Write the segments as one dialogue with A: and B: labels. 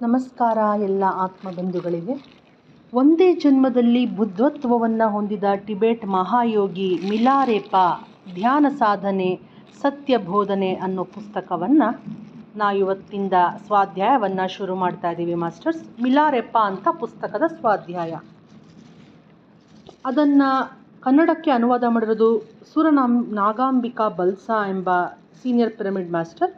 A: ನಮಸ್ಕಾರ ಎಲ್ಲ ಆತ್ಮಬಂಧುಗಳಿಗೆ. ಒಂದೇ ಜನ್ಮದಲ್ಲಿ ಬುದ್ಧತ್ವವನ್ನು ಹೊಂದಿದ ಟಿಬೆಟ್ ಮಹಾಯೋಗಿ ಮಿಲಾರೆಪಾ ಧ್ಯಾನ ಸಾಧನೆ ಸತ್ಯ ಬೋಧನೆ ಅನ್ನೋ ಪುಸ್ತಕವನ್ನು ನಾವು ಇವತ್ತಿಂದ ಸ್ವಾಧ್ಯಾಯವನ್ನು ಶುರು ಮಾಡ್ತಾ ಇದ್ದೀವಿ ಮಾಸ್ಟರ್ಸ್. ಮಿಲಾರೆಪಾ ಅಂತ ಪುಸ್ತಕದ ಸ್ವಾಧ್ಯಾಯ. ಅದನ್ನು ಕನ್ನಡಕ್ಕೆ ಅನುವಾದ ಮಾಡಿರೋದು ನಾಗಾಂಬಿಕಾ ಬಲ್ಸಾ ಎಂಬ ಸೀನಿಯರ್ ಪಿರಮಿಡ್ ಮಾಸ್ಟರ್.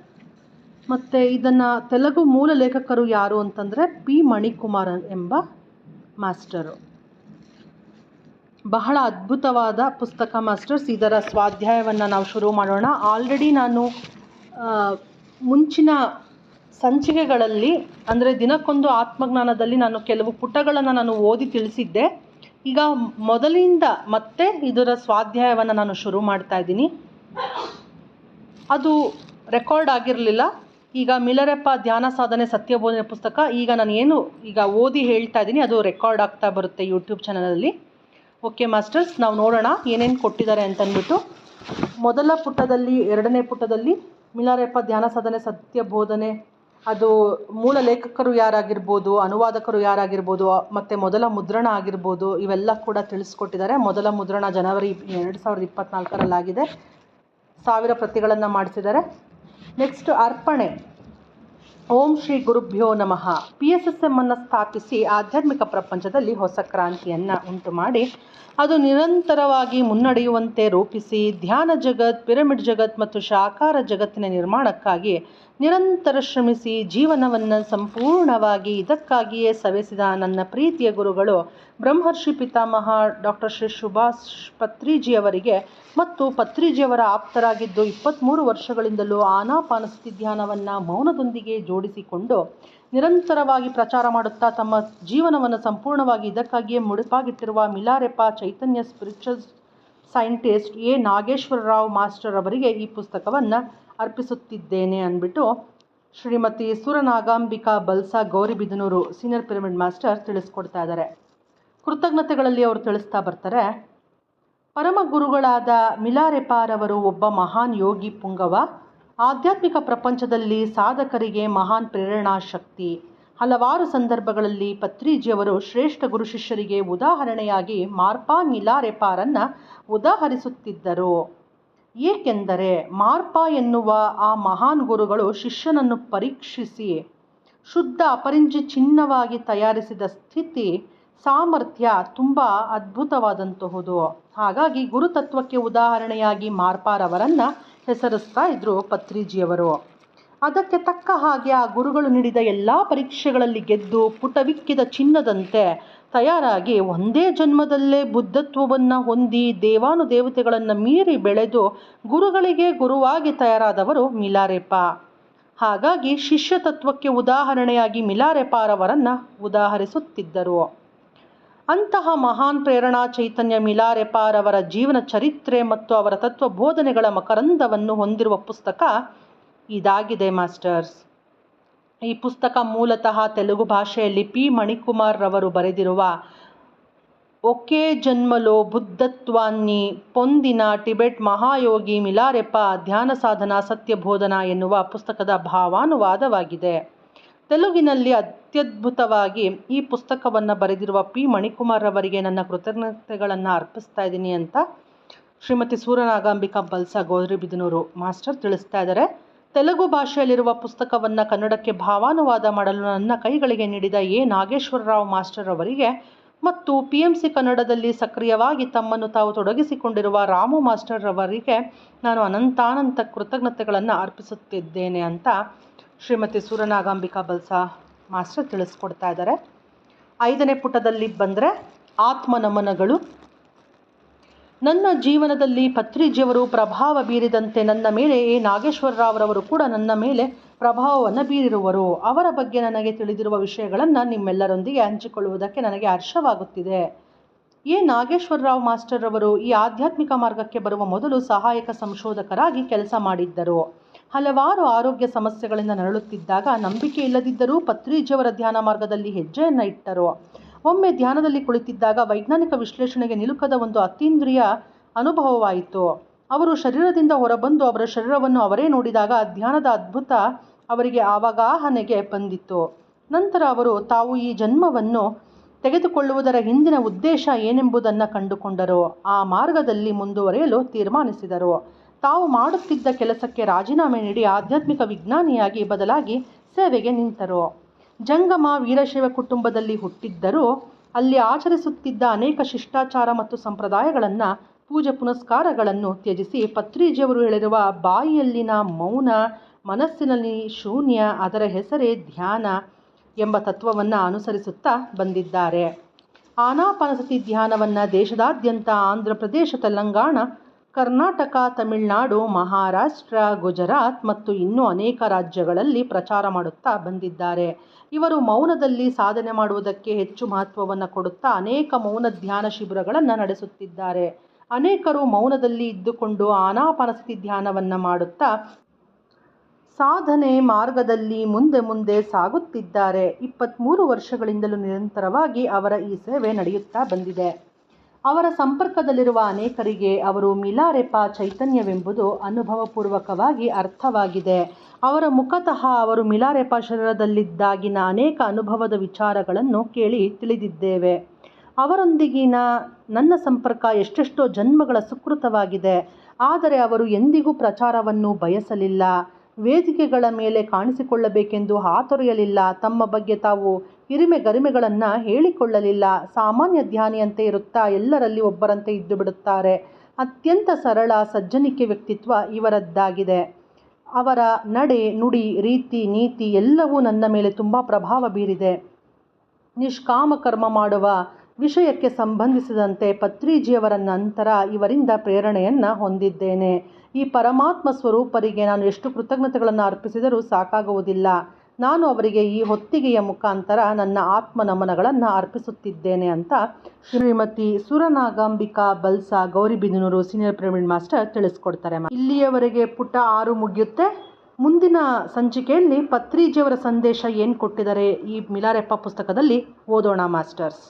A: ಮತ್ತು ಇದನ್ನು ತೆಲುಗು ಮೂಲ ಲೇಖಕರು ಯಾರು ಅಂತಂದರೆ ಪಿ ಮಣಿಕುಮಾರ್ ಎಂಬ ಮಾಸ್ಟರು. ಬಹಳ ಅದ್ಭುತವಾದ ಪುಸ್ತಕ ಮಾಸ್ಟರ್ಸ್. ಇದರ ಸ್ವಾಧ್ಯಾಯವನ್ನು ನಾವು ಶುರು ಮಾಡೋಣ. ಆಲ್ರೆಡಿ ನಾನು ಮುಂಚಿನ ಸಂಚಿಕೆಗಳಲ್ಲಿ ಅಂದರೆ ದಿನಕ್ಕೊಂದು ಆತ್ಮಜ್ಞಾನದಲ್ಲಿ ನಾನು ಕೆಲವು ಪುಟಗಳನ್ನು ನಾನು ಓದಿ ತಿಳಿಸಿದ್ದೆ. ಈಗ ಮೊದಲಿಂದ ಮತ್ತೆ ಇದರ ಸ್ವಾಧ್ಯಾಯವನ್ನು ನಾನು ಶುರು ಮಾಡ್ತಾ ಇದ್ದೀನಿ. ಅದು ರೆಕಾರ್ಡ್ ಆಗಿರಲಿಲ್ಲ. ಈಗ ಮಿಲಾರೆಪಾ ಧ್ಯಾನ ಸಾಧನೆ ಸತ್ಯಬೋಧನೆ ಪುಸ್ತಕ ಈಗ ನಾನು ಈಗ ಓದಿ ಹೇಳ್ತಾ ಇದ್ದೀನಿ, ಅದು ರೆಕಾರ್ಡ್ ಆಗ್ತಾ ಬರುತ್ತೆ ಯೂಟ್ಯೂಬ್ ಚಾನಲಲ್ಲಿ. ಓಕೆ ಮಾಸ್ಟರ್ಸ್, ನಾವು ನೋಡೋಣ ಏನೇನು ಕೊಟ್ಟಿದ್ದಾರೆ ಅಂತಂದ್ಬಿಟ್ಟು. ಮೊದಲ ಪುಟದಲ್ಲಿ, ಎರಡನೇ ಪುಟದಲ್ಲಿ ಮಿಲಾರೆಪಾ ಧ್ಯಾನ ಸಾಧನೆ ಸತ್ಯಬೋಧನೆ, ಅದು ಮೂಲ ಲೇಖಕರು ಯಾರಾಗಿರ್ಬೋದು, ಅನುವಾದಕರು ಯಾರಾಗಿರ್ಬೋದು, ಮತ್ತು ಮೊದಲ ಮುದ್ರಣ ಆಗಿರ್ಬೋದು, ಇವೆಲ್ಲ ಕೂಡ ತಿಳಿಸ್ಕೊಟ್ಟಿದ್ದಾರೆ. ಮೊದಲ ಮುದ್ರಣ ಜನವರಿ 2024 1000 ಪ್ರತಿಗಳನ್ನು ಮಾಡಿಸಿದ್ದಾರೆ. ನೆಕ್ಸ್ಟ್ ಅರ್ಪಣೆ. ಓಂ ಶ್ರೀ ಗುರುಭ್ಯೋ ನಮಃ. PSSM ಅನ್ನು ಸ್ಥಾಪಿಸಿ ಆಧ್ಯಾತ್ಮಿಕ ಪ್ರಪಂಚದಲ್ಲಿ ಹೊಸ ಕ್ರಾಂತಿಯನ್ನು ಉಂಟು ಮಾಡಿ ಅದು ನಿರಂತರವಾಗಿ ಮುನ್ನಡೆಯುವಂತೆ ರೂಪಿಸಿ ಧ್ಯಾನ ಜಗತ್, ಪಿರಮಿಡ್ ಜಗತ್ ಮತ್ತು ಸಾಕಾರ ಜಗತ್ತಿನ ನಿರ್ಮಾಣಕ್ಕಾಗಿ ನಿರಂತರ ಶ್ರಮಿಸಿ ಜೀವನವನ್ನು ಸಂಪೂರ್ಣವಾಗಿ ಇದಕ್ಕಾಗಿಯೇ ಸವೆಸಿದ ನನ್ನ ಪ್ರೀತಿಯ ಗುರುಗಳು ಬ್ರಹ್ಮರ್ಷಿ ಪಿತಾಮಹ ಡಾಕ್ಟರ್ ಶ್ರೀ ಸುಭಾಷ್ ಪತ್ರಿಜಿಯವರಿಗೆ ಮತ್ತು ಪತ್ರಿಜಿಯವರ ಆಪ್ತರಾಗಿದ್ದು 23 ವರ್ಷಗಳಿಂದಲೂ ಆನಾಪಾನಸತಿ ಧ್ಯಾನವನ್ನು ಮೌನದೊಂದಿಗೆ ಜೋಡಿಸಿಕೊಂಡು ನಿರಂತರವಾಗಿ ಪ್ರಚಾರ ಮಾಡುತ್ತಾ ತಮ್ಮ ಜೀವನವನ್ನು ಸಂಪೂರ್ಣವಾಗಿ ಇದಕ್ಕಾಗಿಯೇ ಮುಡಿಪಾಗಿಟ್ಟಿರುವ Milarepa Chaitanya spiritual scientist A Nageswararao master ಅವರಿಗೆ ಈ ಪುಸ್ತಕವನ್ನು ಅರ್ಪಿಸುತ್ತಿದ್ದೇನೆ ಅಂದ್ಬಿಟ್ಟು Shrimati Nagambika Balsa Gauribidanur senior pyramid master ತಿಳಿಸ್ಕೊಡ್ತಾ ಇದ್ದಾರೆ. ಕೃತಜ್ಞತೆಗಳಲ್ಲಿ ಅವರು ತಿಳಿಸ್ತಾ ಬರ್ತಾರೆ. ಪರಮ ಗುರುಗಳಾದ ಮಿಲಾರೆಪಾರವರು ಒಬ್ಬ ಮಹಾನ್ ಯೋಗಿ ಪುಂಗವ. ಆಧ್ಯಾತ್ಮಿಕ ಪ್ರಪಂಚದಲ್ಲಿ ಸಾಧಕರಿಗೆ ಮಹಾನ್ ಪ್ರೇರಣಾ ಶಕ್ತಿ. ಹಲವಾರು ಸಂದರ್ಭಗಳಲ್ಲಿ ಪತ್ರಿಜಿಯವರು ಶ್ರೇಷ್ಠ ಗುರು ಶಿಷ್ಯರಿಗೆ ಉದಾಹರಣೆಯಾಗಿ ಮಾರ್ಪಾ ಮಿಲಾರೆಪಾರನ್ನು ಉದಾಹರಿಸುತ್ತಿದ್ದರು. ಏಕೆಂದರೆ ಮಾರ್ಪಾ ಎನ್ನುವ ಆ ಮಹಾನ್ ಗುರುಗಳು ಶಿಷ್ಯನನ್ನು ಪರೀಕ್ಷಿಸಿ ಶುದ್ಧ ಅಪರಿಂಜಿ ಚಿನ್ನವಾಗಿ ತಯಾರಿಸಿದ ಸ್ಥಿತಿ ಸಾಮರ್ಥ್ಯ ತುಂಬ ಅದ್ಭುತವಾದಂತಹುದು. ಹಾಗಾಗಿ ಗುರುತತ್ವಕ್ಕೆ ಉದಾಹರಣೆಯಾಗಿ ಮಾರ್ಪಾರವರನ್ನು ಹೆಸರಿಸ್ತಾ ಇದ್ರು ಪತ್ರಿಜಿಯವರು. ಅದಕ್ಕೆ ತಕ್ಕ ಹಾಗೆ ಆ ಗುರುಗಳು ನೀಡಿದ ಎಲ್ಲ ಪರೀಕ್ಷೆಗಳಲ್ಲಿ ಗೆದ್ದು ಪುಟವಿಕ್ಕಿದ ಚಿನ್ನದಂತೆ ತಯಾರಾಗಿ ಒಂದೇ ಜನ್ಮದಲ್ಲೇ ಬುದ್ಧತ್ವವನ್ನು ಹೊಂದಿ ದೇವಾನುದೇವತೆಗಳನ್ನು ಮೀರಿ ಬೆಳೆದು ಗುರುಗಳಿಗೆ ಗುರುವಾಗಿ ತಯಾರಾದವರು ಮಿಲಾರೆಪಾ. ಹಾಗಾಗಿ ಶಿಷ್ಯ ತತ್ವಕ್ಕೆ ಉದಾಹರಣೆಯಾಗಿ ಮಿಲಾರೆಪಾರವರನ್ನು ಉದಾಹರಿಸುತ್ತಿದ್ದರು. ಅಂತಹ ಮಹಾನ್ ಪ್ರೇರಣಾ ಚೈತನ್ಯ ಮಿಲಾರೆಪಾರವರ ಜೀವನ ಚರಿತ್ರೆ ಮತ್ತು ಅವರ ತತ್ವ ಬೋಧನೆಗಳ ಮಕರಂದವನ್ನು ಹೊಂದಿರುವ ಪುಸ್ತಕ ಇದಾಗಿದೆ ಮಾಸ್ಟರ್ಸ್. ಈ ಪುಸ್ತಕ ಮೂಲತಃ ತೆಲುಗು ಭಾಷೆಯಲ್ಲಿ ಪಿ ಮಣಿಕುಮಾರ್ ರವರು ಬರೆದಿರುವ ಒಕೆ ಜನ್ಮಲೋ ಬುದ್ಧತ್ವಾన్ని ಪೊಂದಿನ ಟಿಬೆಟ್ ಮಹಾಯೋಗಿ ಮಿಲಾರೆಪಾ ಧ್ಯಾನ ಸಾಧನಾ ಸತ್ಯಬೋಧನಾ ಎನ್ನುವ ಪುಸ್ತಕದ ಭಾವಾನುವಾದವಾಗಿದೆ. ತೆಲುಗಿನಲ್ಲಿ ಅತ್ಯದ್ಭುತವಾಗಿ ಈ ಪುಸ್ತಕವನ್ನು ಬರೆದಿರುವ ಪಿ ಮಣಿಕುಮಾರ್ ರವರಿಗೆ ನನ್ನ ಕೃತಜ್ಞತೆಗಳನ್ನು ಅರ್ಪಿಸ್ತಾ ಇದ್ದೀನಿ ಅಂತ ಶ್ರೀಮತಿ ನಾಗಾಂಬಿಕಾ ಬಲ್ಸಾ ಗೌರಿಬಿದನೂರು ಮಾಸ್ಟರ್ ತಿಳಿಸ್ತಾ ಇದ್ದಾರೆ. ತೆಲುಗು ಭಾಷೆಯಲ್ಲಿರುವ ಪುಸ್ತಕವನ್ನು ಕನ್ನಡಕ್ಕೆ ಭಾವಾನುವಾದ ಮಾಡಲು ನನ್ನ ಕೈಗಳಿಗೆ ನೀಡಿದ ಎ ನಾಗೇಶ್ವರರಾವ್ ಮಾಸ್ಟರ್ ಅವರಿಗೆ ಮತ್ತು PMC ಕನ್ನಡದಲ್ಲಿ ಸಕ್ರಿಯವಾಗಿ ತಮ್ಮನ್ನು ತಾವು ತೊಡಗಿಸಿಕೊಂಡಿರುವ ರಾಮು ಮಾಸ್ಟರ್ ಅವರಿಗೆ ನಾನು ಅನಂತಾನಂತ ಕೃತಜ್ಞತೆಗಳನ್ನು ಅರ್ಪಿಸುತ್ತಿದ್ದೇನೆ ಅಂತ ಶ್ರೀಮತಿ ನಾಗಾಂಬಿಕಾ ಬಲ್ಸಾ ಮಾಸ್ಟರ್ ತಿಳಿಸ್ಕೊಡ್ತಾ ಇದ್ದಾರೆ. 5ನೇ ಪುಟದಲ್ಲಿ ಬಂದರೆ ಆತ್ಮನಮನಗಳು. ನನ್ನ ಜೀವನದಲ್ಲಿ ಪತ್ರಿಜಿಯವರು ಪ್ರಭಾವ ಬೀರಿದಂತೆ ನನ್ನ ಮೇಲೆ ಎ ನಾಗೇಶ್ವರರಾವ್ರವರು ಕೂಡ ನನ್ನ ಮೇಲೆ ಪ್ರಭಾವವನ್ನು ಬೀರಿರುವರು. ಅವರ ಬಗ್ಗೆ ನನಗೆ ತಿಳಿದಿರುವ ವಿಷಯಗಳನ್ನು ನಿಮ್ಮೆಲ್ಲರೊಂದಿಗೆ ಹಂಚಿಕೊಳ್ಳುವುದಕ್ಕೆ ನನಗೆ ಹರ್ಷವಾಗುತ್ತಿದೆ. ಎ ನಾಗೇಶ್ವರರಾವ್ ಮಾಸ್ಟರ್ ಅವರು ಈ ಆಧ್ಯಾತ್ಮಿಕ ಮಾರ್ಗಕ್ಕೆ ಬರುವ ಮೊದಲು ಸಹಾಯಕ ಸಂಶೋಧಕರಾಗಿ ಕೆಲಸ ಮಾಡಿದ್ದರು. ಹಲವಾರು ಆರೋಗ್ಯ ಸಮಸ್ಯೆಗಳಿಂದ ನರಳುತ್ತಿದ್ದಾಗ ನಂಬಿಕೆ ಇಲ್ಲದಿದ್ದರೂ ಪತ್ರಿಜಿಯವರ ಧ್ಯಾನ ಮಾರ್ಗದಲ್ಲಿ ಹೆಜ್ಜೆಯನ್ನು ಇಟ್ಟರು. ಒಮ್ಮೆ ಧ್ಯಾನದಲ್ಲಿ ಕುಳಿತಿದ್ದಾಗ ವೈಜ್ಞಾನಿಕ ವಿಶ್ಲೇಷಣೆಗೆ ನಿಲುಕದ ಒಂದು ಅತೀಂದ್ರಿಯ ಅನುಭವವಾಯಿತು. ಅವರು ಶರೀರದಿಂದ ಹೊರಬಂದು ಅವರ ಶರೀರವನ್ನು ಅವರೇ ನೋಡಿದಾಗ ಧ್ಯಾನದ ಅದ್ಭುತ ಅವರಿಗೆ ಅವಗಾಹನೆಗೆ ಬಂದಿತು. ನಂತರ ಅವರು ತಾವು ಈ ಜನ್ಮವನ್ನು ತೆಗೆದುಕೊಳ್ಳುವುದರ ಹಿಂದಿನ ಉದ್ದೇಶ ಏನೆಂಬುದನ್ನು ಕಂಡುಕೊಂಡರು. ಆ ಮಾರ್ಗದಲ್ಲಿ ಮುಂದುವರಿಯಲು ತೀರ್ಮಾನಿಸಿದರು. ತಾವು ಮಾಡುತ್ತಿದ್ದ ಕೆಲಸಕ್ಕೆ ರಾಜೀನಾಮೆ ನೀಡಿ ಆಧ್ಯಾತ್ಮಿಕ ವಿಜ್ಞಾನಿಯಾಗಿ ಬದಲಾಗಿ ಸೇವೆಗೆ ನಿಂತರು. ಜಂಗಮ ವೀರಶೈವ ಕುಟುಂಬದಲ್ಲಿ ಹುಟ್ಟಿದ್ದರೂ ಅಲ್ಲಿ ಆಚರಿಸುತ್ತಿದ್ದ ಅನೇಕ ಶಿಷ್ಟಾಚಾರ ಮತ್ತು ಸಂಪ್ರದಾಯಗಳನ್ನು, ಪೂಜೆ ಪುನಸ್ಕಾರಗಳನ್ನು ತ್ಯಜಿಸಿ ಪತ್ರಿಜಿಯವರು ಹೇಳಿರುವ ಬಾಯಿಯಲ್ಲಿನ ಮೌನ, ಮನಸ್ಸಿನಲ್ಲಿ ಶೂನ್ಯ, ಅದರ ಹೆಸರೇ ಧ್ಯಾನ ಎಂಬ ತತ್ವವನ್ನು ಅನುಸರಿಸುತ್ತಾ ಬಂದಿದ್ದಾರೆ. ಆನಾಪಾನಸತಿ ಧ್ಯಾನವನ್ನು ದೇಶದಾದ್ಯಂತ ಆಂಧ್ರ ಪ್ರದೇಶ, ತೆಲಂಗಾಣ, ಕರ್ನಾಟಕ, ತಮಿಳುನಾಡು, ಮಹಾರಾಷ್ಟ್ರ, ಗುಜರಾತ್ ಮತ್ತು ಇನ್ನೂ ಅನೇಕ ರಾಜ್ಯಗಳಲ್ಲಿ ಪ್ರಚಾರ ಮಾಡುತ್ತಾ ಬಂದಿದ್ದಾರೆ. ಇವರು ಮೌನದಲ್ಲಿ ಸಾಧನೆ ಮಾಡುವುದಕ್ಕೆ ಹೆಚ್ಚು ಮಹತ್ವವನ್ನು ಕೊಡುತ್ತಾ ಅನೇಕ ಮೌನ ಧ್ಯಾನ ಶಿಬಿರಗಳನ್ನು ನಡೆಸುತ್ತಿದ್ದಾರೆ. ಅನೇಕರು ಮೌನದಲ್ಲಿ ಇದ್ದುಕೊಂಡು ಆನಾಪಾನಸತಿ ಧ್ಯಾನವನ್ನು ಮಾಡುತ್ತಾ ಸಾಧನೆ ಮಾರ್ಗದಲ್ಲಿ ಮುಂದೆ ಸಾಗುತ್ತಿದ್ದಾರೆ. 23 ವರ್ಷಗಳಿಂದಲೂ ನಿರಂತರವಾಗಿ ಅವರ ಈ ಸೇವೆ ನಡೆಯುತ್ತಾ ಬಂದಿದೆ. ಅವರ ಸಂಪರ್ಕದಲ್ಲಿರುವ ಅನೇಕರಿಗೆ ಅವರು ಮಿಲಾರೆಪಾ ಚೈತನ್ಯವೆಂಬುದು ಅನುಭವಪೂರ್ವಕವಾಗಿ ಅರ್ಥವಾಗಿದೆ. ಅವರ ಮುಖತಃ ಅವರು ಮಿಲಾರೆಪಾ ಶರೀರದಲ್ಲಿದ್ದಾಗಿನ ಅನೇಕ ಅನುಭವದ ವಿಚಾರಗಳನ್ನು ಕೇಳಿ ತಿಳಿದಿದ್ದೇವೆ. ಅವರೊಂದಿಗಿನ ನನ್ನ ಸಂಪರ್ಕ ಎಷ್ಟೆಷ್ಟೋ ಜನ್ಮಗಳ ಸುಕೃತವಾಗಿದೆ. ಆದರೆ ಅವರು ಎಂದಿಗೂ ಪ್ರಚಾರವನ್ನು ಬಯಸಲಿಲ್ಲ, ವೇದಿಕೆಗಳ ಮೇಲೆ ಕಾಣಿಸಿಕೊಳ್ಳಬೇಕೆಂದು ಹಾತೊರೆಯಲಿಲ್ಲ, ತಮ್ಮ ಬಗ್ಗೆ ತಾವು ಹಿರಿಮೆ-ಗರಿಮೆಗಳನ್ನು ಹೇಳಿಕೊಳ್ಳಲಿಲ್ಲ. ಸಾಮಾನ್ಯ ಧ್ಯಾನಿಯಂತೆ ಇರುತ್ತಾ ಎಲ್ಲರಲ್ಲಿ ಒಬ್ಬರಂತೆ ಇದ್ದು ಬಿಡುತ್ತಾರೆ. ಅತ್ಯಂತ ಸರಳ ಸಜ್ಜನಿಕೆ ವ್ಯಕ್ತಿತ್ವ ಇವರದ್ದಾಗಿದೆ. ಅವರ ನಡೆ, ನುಡಿ, ರೀತಿ, ನೀತಿ ಎಲ್ಲವೂ ನನ್ನ ಮೇಲೆ ತುಂಬ ಪ್ರಭಾವ ಬೀರಿದೆ. ನಿಷ್ಕಾಮ ಕರ್ಮ ಮಾಡುವ ವಿಷಯಕ್ಕೆ ಸಂಬಂಧಿಸಿದಂತೆ ಪತ್ರಿಜಿಯವರ ನಂತರ ಇವರಿಂದ ಪ್ರೇರಣೆಯನ್ನು ಹೊಂದಿದ್ದೇನೆ. ಈ ಪರಮಾತ್ಮ ಸ್ವರೂಪರಿಗೆ ನಾನು ಎಷ್ಟು ಕೃತಜ್ಞತೆಗಳನ್ನು ಅರ್ಪಿಸಿದರೂ ಸಾಕಾಗುವುದಿಲ್ಲ. ನಾನು ಅವರಿಗೆ ಈ ಹೊತ್ತಿಗೆಯ ಮುಖಾಂತರ ನನ್ನ ಆತ್ಮ ನಮನಗಳನ್ನು ಅರ್ಪಿಸುತ್ತಿದ್ದೇನೆ ಅಂತ Shrimati Suranagambika Balsa, Gauribidanur, senior pyramid master ತಿಳಿಸ್ಕೊಡ್ತಾರೆ. ಇಲ್ಲಿಯವರೆಗೆ ಪುಟ 6 ಮುಗಿಯುತ್ತೆ. ಮುಂದಿನ ಸಂಚಿಕೆಯಲ್ಲಿ ಪತ್ರಿಜಿಯವರ ಸಂದೇಶ ಏನು ಕೊಟ್ಟಿದ್ದಾರೆ ಈ ಮಿಲಾರೆಪ್ಪ ಪುಸ್ತಕದಲ್ಲಿ ಓದೋಣ ಮಾಸ್ಟರ್ಸ್.